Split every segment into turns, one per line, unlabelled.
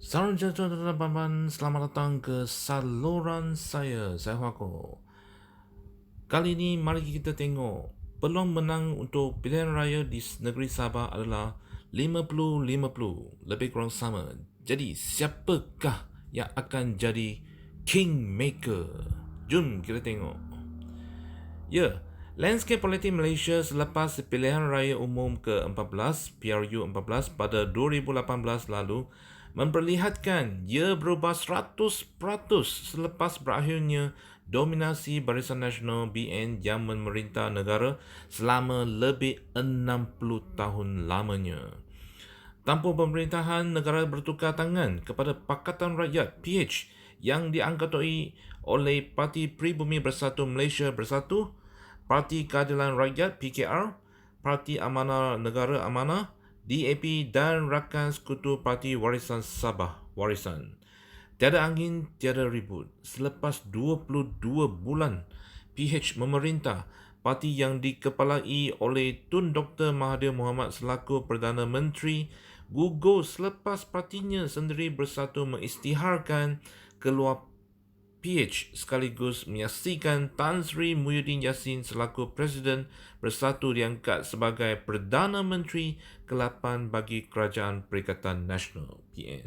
Salam sejahtera teman-teman, selamat datang ke saluran saya Wako. Kali ini mari kita tengok peluang menang untuk pilihan raya di negeri Sabah adalah 50-50, lebih kurang sama. Jadi siapakah yang akan jadi Kingmaker? Jom kita tengok. Ya, landscape politik Malaysia selepas pilihan raya umum ke-14 PRU 14 pada 2018 lalu memperlihatkan ia berubah 100% selepas berakhirnya dominasi Barisan Nasional BN yang memerintah negara selama lebih 60 tahun lamanya. Tanpa pemerintahan negara bertukar tangan kepada Pakatan Rakyat PH yang dianggotai oleh Parti Pribumi Bersatu Malaysia Bersatu, Parti Keadilan Rakyat PKR, Parti Amanah Negara Amanah, DAP dan rakan sekutu Parti Warisan Sabah Warisan. Tiada angin, tiada ribut. Selepas 22 bulan PH memerintah, parti yang dikepalai oleh Tun Dr. Mahathir Mohamad selaku Perdana Menteri gugur selepas partinya sendiri bersatu mengisytiharkan keluar PH sekaligus menyaksikan Tan Sri Muhyiddin Yassin selaku Presiden Bersatu diangkat sebagai Perdana Menteri ke-8 bagi Kerajaan Perikatan Nasional PN.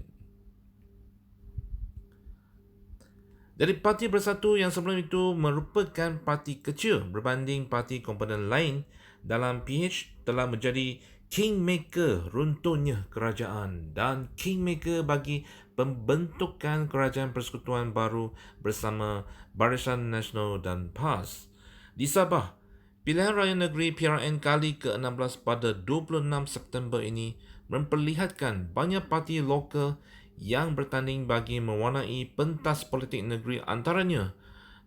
Jadi Parti Bersatu yang sebelum itu merupakan parti kecil berbanding parti komponen lain dalam PH telah menjadi kingmaker runtuhnya kerajaan dan kingmaker bagi pembentukan kerajaan persekutuan baru bersama Barisan Nasional dan PAS. Di Sabah, pilihan raya negeri PRN kali ke-16 pada 26 September ini memperlihatkan banyak parti lokal yang bertanding bagi mewarnai pentas politik negeri antaranya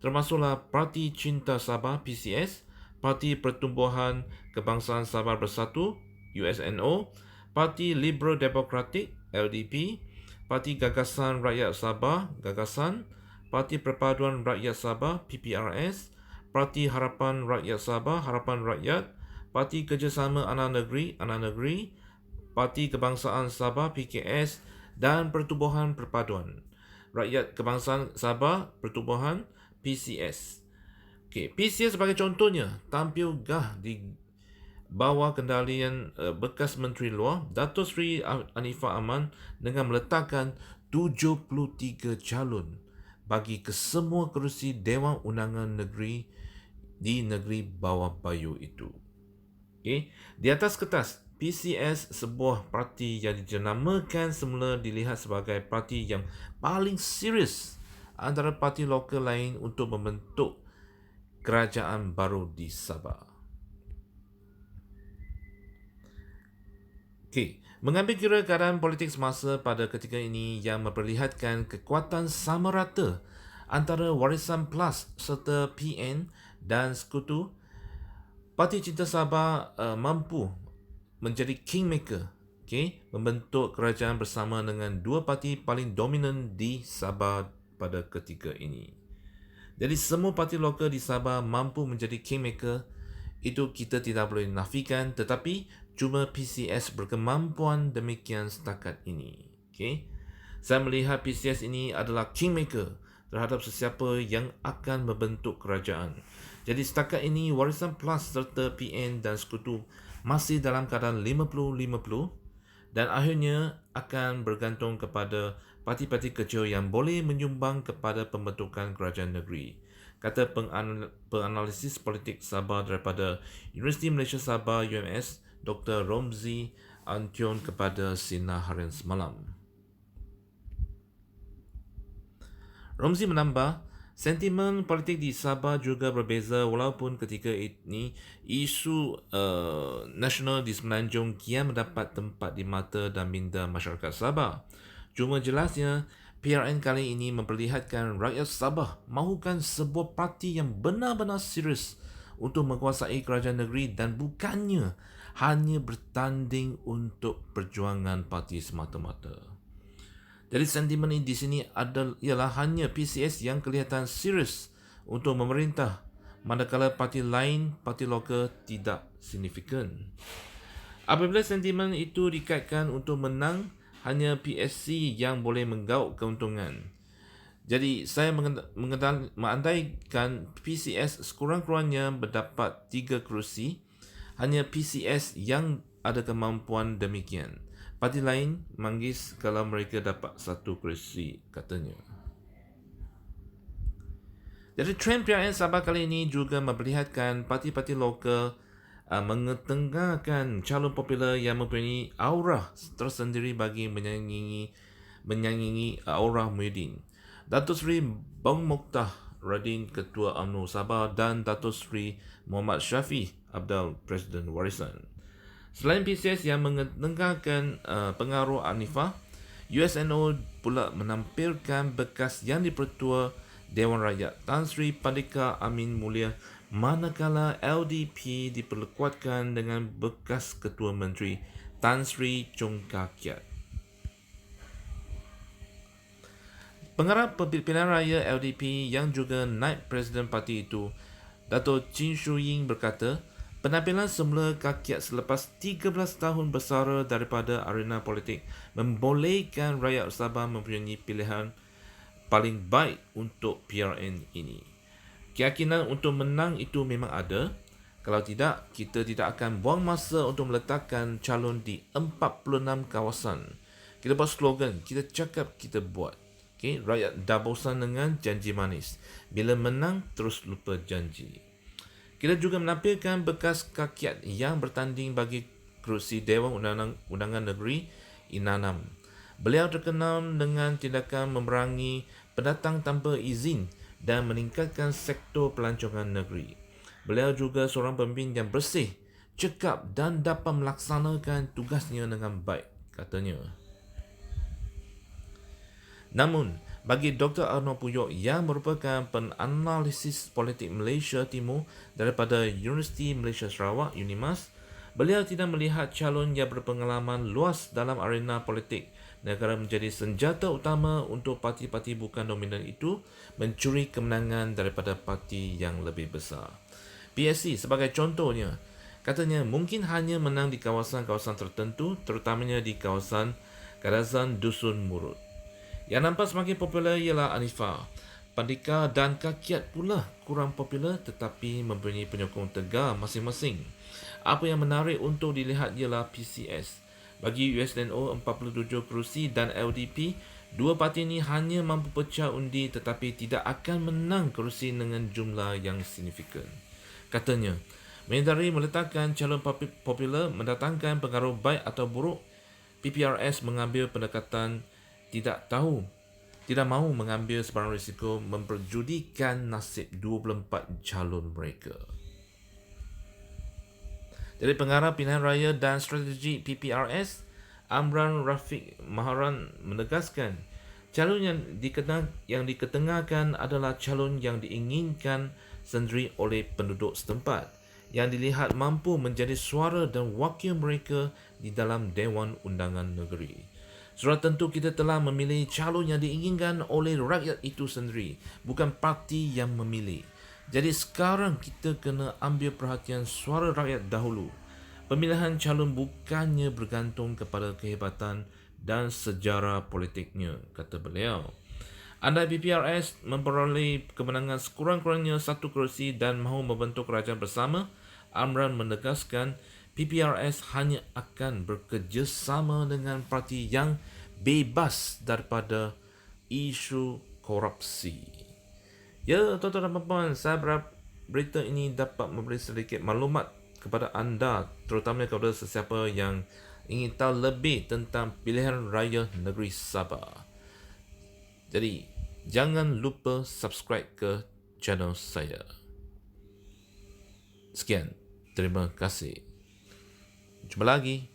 termasuklah Parti Cinta Sabah PCS, Parti Pertumbuhan Kebangsaan Sabah Bersatu USNO, Parti Liberal Demokratik LDP, Parti Gagasan Rakyat Sabah Gagasan, Parti Perpaduan Rakyat Sabah PPRS, Parti Harapan Rakyat Sabah Harapan Rakyat, Parti Kerjasama Anak Negeri, Parti Kebangsaan Sabah PKS dan Pertubuhan Perpaduan Rakyat Kebangsaan Sabah Pertubuhan PCS. PCS sebagai contohnya tampil gah di bawah kendalian bekas Menteri Luar Datuk Seri Anifah Aman dengan meletakkan 73 calon bagi kesemua kerusi Dewan Undangan Negeri di negeri bawah bayu itu. Di atas kertas, PCS sebuah parti yang dijenamakan semula dilihat sebagai parti yang paling serius antara parti lokal lain untuk membentuk kerajaan baru di Sabah. Mengambil kira keadaan politik semasa pada ketika ini yang memperlihatkan kekuatan sama rata antara Warisan Plus serta PN dan sekutu, Parti Cinta Sabah mampu menjadi kingmaker, membentuk kerajaan bersama dengan dua parti paling dominan di Sabah pada ketika ini. Jadi semua parti lokal di Sabah mampu menjadi kingmaker, itu kita tidak boleh nafikan, tetapi cuma PCS berkemampuan demikian setakat ini. Saya melihat PCS ini adalah kingmaker terhadap sesiapa yang akan membentuk kerajaan. Jadi setakat ini Warisan Plus serta PN dan sekutu masih dalam keadaan 50-50 dan akhirnya akan bergantung kepada parti-parti kecil yang boleh menyumbang kepada pembentukan kerajaan negeri. Kata penganalisis politik Sabah daripada Universiti Malaysia Sabah UMS, Dr. Romzi Antion kepada Sinar Harian semalam. Romzi menambah, sentimen politik di Sabah juga berbeza walaupun ketika ini isu nasional di Semenanjung kian mendapat tempat di mata dan minda masyarakat Sabah. Cuma jelasnya, PRN kali ini memperlihatkan rakyat Sabah mahukan sebuah parti yang benar-benar serius untuk menguasai kerajaan negeri dan bukannya hanya bertanding untuk perjuangan parti semata-mata. Jadi sentimen ini di sini ialah hanya PCS yang kelihatan serius untuk memerintah, manakala parti lain, parti lokal tidak signifikan. Apabila sentimen itu dikaitkan untuk menang, hanya PSC yang boleh menggauk keuntungan. Jadi saya mengandaikan PCS sekurang-kurangnya mendapat 3 kerusi, hanya PCS yang ada kemampuan demikian. Parti lain manggis kalau mereka dapat 1 kerusi, katanya. Jadi trend PRN Sabah kali ini juga memperlihatkan parti-parti lokal mengetengahkan calon popular yang mempunyai aura tersendiri bagi menyanyi aura Muhyiddin. Datuk Seri Bang Mokhtar Radin Ketua UMNO Sabah dan Datuk Seri Muhammad Syafiq Abdul Presiden Warisan. Selain PCS yang mengetengahkan pengaruh Anifah, USNO pula menampilkan bekas Yang di-Pertua Dewan Rakyat Tan Sri Pandika Amin Mulia, manakala LDP diperkuatkan dengan bekas Ketua Menteri Tan Sri Chong Kah Kiat. Pengarah Pilihan Raya LDP yang juga naib Presiden parti itu, Dato' Chin Shu Ying berkata, penampilan semula Kah Kiat selepas 13 tahun bersara daripada arena politik membolehkan rakyat Sabah mempunyai pilihan paling baik untuk PRN ini. Keyakinan untuk menang itu memang ada. Kalau tidak, kita tidak akan buang masa untuk meletakkan calon di 46 kawasan. Kita buat slogan, kita cakap, kita buat. Okay? Rakyat dah bosan dengan janji manis. Bila menang, terus lupa janji. Kita juga menampilkan bekas Kah Kiat yang bertanding bagi kerusi Dewan Undangan Negeri INANAM. Beliau terkenal dengan tindakan memerangi pendatang tanpa izin dan meningkatkan sektor pelancongan negeri. Beliau juga seorang pemimpin yang bersih, cekap dan dapat melaksanakan tugasnya dengan baik, katanya. Namun, bagi Dr. Arnold Puyok yang merupakan penanalisis politik Malaysia Timur daripada Universiti Malaysia Sarawak, UNIMAS, beliau tidak melihat calon yang berpengalaman luas dalam arena politik negara menjadi senjata utama untuk parti-parti bukan dominan itu mencuri kemenangan daripada parti yang lebih besar. PSC sebagai contohnya, katanya mungkin hanya menang di kawasan-kawasan tertentu, terutamanya di kawasan Kadazan Dusun Murut. Yang nampak semakin popular ialah Anifah. Pandika dan Kah Kiat pula kurang popular tetapi mempunyai penyokong tegar masing-masing. Apa yang menarik untuk dilihat ialah PCS. Bagi USNO 47 kerusi dan LDP, dua parti ini hanya mampu pecah undi tetapi tidak akan menang kerusi dengan jumlah yang signifikan. Katanya, menyedari meletakkan calon popular mendatangkan pengaruh baik atau buruk, PPRS mengambil pendekatan tidak mahu mengambil sebarang risiko memperjudikan nasib 24 calon mereka. Dari pengarah pilihan raya dan strategi PPRS, Amran Rafiq Maharan menegaskan, calon yang diketengahkan adalah calon yang diinginkan sendiri oleh penduduk setempat, yang dilihat mampu menjadi suara dan wakil mereka di dalam Dewan Undangan Negeri. Sudah tentu kita telah memilih calon yang diinginkan oleh rakyat itu sendiri, bukan parti yang memilih. Jadi sekarang kita kena ambil perhatian suara rakyat dahulu. Pemilihan calon bukannya bergantung kepada kehebatan dan sejarah politiknya, kata beliau. Andai PPRS memperoleh kemenangan sekurang-kurangnya 1 kerusi dan mahu membentuk kerajaan bersama, Amran menegaskan PPRS hanya akan bekerjasama dengan parti yang bebas daripada isu korupsi. Ya, tuan-tuan dan puan-puan, saya berharap berita ini dapat memberi sedikit maklumat kepada anda, terutamanya kepada sesiapa yang ingin tahu lebih tentang pilihan raya negeri Sabah. Jadi, jangan lupa subscribe ke channel saya. Sekian, terima kasih. Jumpa lagi.